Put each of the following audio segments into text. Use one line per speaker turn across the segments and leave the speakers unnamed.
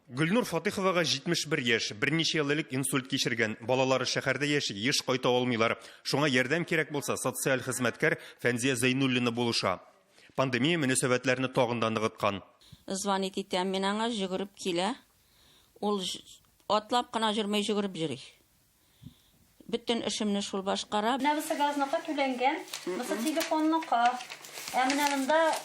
Гүлнур Фатиховага 71 яшь, берничә ел элек инсульт кичергән. Балалары шәһәрдә яши, еш кайта алмыйлар. Шуңа ярдәм кирәк булса, социаль хезмәткәр Фәнзия Зәйнуллина булыша. Пандемия мөнәсәбәтләрне тагын да ныгыткан.
Звонит итәм, мин аңа жүгереп килә. Ул атлап кына җөрмәй жүгереп йөри. Бөтен эшемне шул башкара.
Менә газныкы түләнгән, бусы телефонныкы. Менә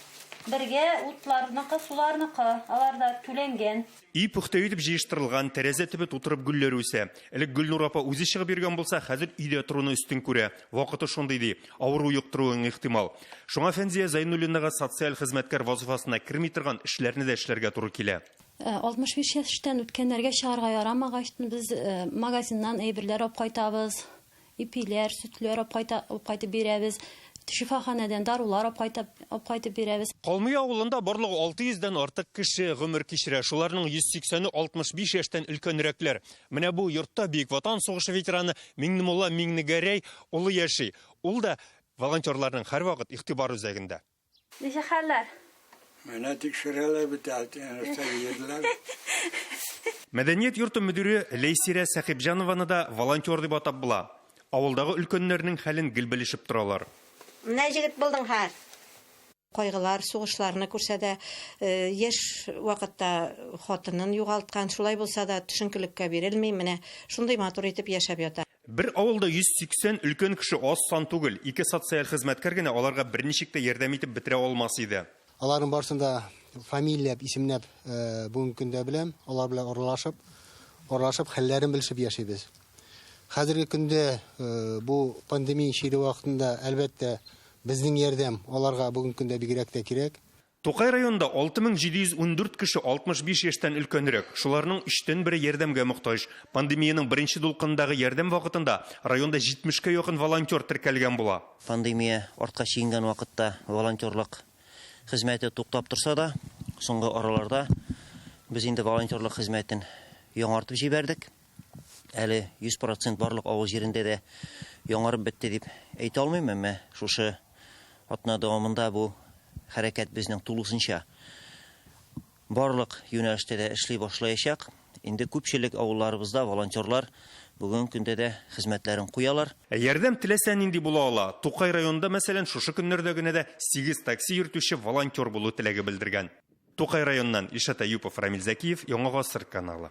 бергә утларныкы, суларныкы, алар да түләнгән.
Үй пөхтә итеп җыештырылган, тәрәзә төбе тутырып гөлләр үсә. Элек Гөлнур апа үзе чыгып йөргән булса, хәзер өйдә торуны үстен күрә. Вакыты шундый ди, авыру юктыруың ихтимал. Шуңа Фәнзия Зәйнуллинага социаль хезмәткәр вазифасына керми торган эшләрне дә эшләргә туры килә.
65 яшьтән үткәннәргә чыгарга ярамагач, без магазиннан әйберләр алып кайтабыз. Ипиләр, сөтләр алып кайтып бирәбез. Шифаханәдән дарулар алып кайтып бирәбез.
Калмый авылында барлыгы 600-дән артык кеше гомер кичерә. Шуларның 180-і 65 яшьтән өлкәнрәкләр. Менә бу йортта Бөек Ватан сугышы ветераны Миңнемулла Миңнегәрәй улы яши. Ул да волонтерларның һәрвакыт игътибар үзәгендә.
Ничә хәлләр?
Менә тикшерәләр бит әле.
Мәдәният йорты мөдире Лейсирә Сәхибҗанованы да волонтер дип атап була. Авылдагы өлкәннәрнең хәлен гел белешеп торалар.
Менә җигит булдың хәр. Кайгылар, сугышларны күрсәдә, яшь вакытта хатынын югалткан, шулай булса да төшенкелеккә бирелми, менә шундый матур итеп яшәп ята.
Бер авылда 180 өлкән кеше аз сан түгел, 2 социаль хезмәткәр генә аларга берничек тә ярдәм итеп бетерә алмас иде.
Аларның барысында фамилияләп, исемләп бүгенге көндә беләм, алар белән аралашып, хәлләрен белешеп яшибез. Хәзерге көндә бу пандемия шире вакытында әлбәттә безнең ярдәм аларга бүгенге көндә бигрәк тә кирәк.
Тукай районында 6714 кеше 65 яшьтән өлкәнрәк. Шуларның 3тән бире ярдәмгә мохтаҗ. Пандемияның беренче дулкынындагы ярдәм вакытында районда 70-кә якын волонтер теркәлгән була.
Пандемия артка чигенгән вакытта волонтерлык хезмәте туктап торса да, соңгы араларда без инде волонтерлык хезмәтен яңартып җибәрдек. Әле 100% барлык авыл җирендә дә яңарып бетте дип әйтә алмыйм, әмма шушы атна дәвамында бу хәрәкәт безнең тулысынча барлык юнәлештә дә эшли башлаячак. Инде күпчелек авылларыбызда волонтерлар бүгенге көндә дә хезмәтләрен куялар.
Ярдәм теләсә нинди була ала. Тукай районында мәсәлән шушы көннәрдә генә дә 8 такси йөртүче волонтер булу теләге белдергән. Тукай районнан Ишат Аюпов, Рамил Закиев, Яңа Гасыр каналы.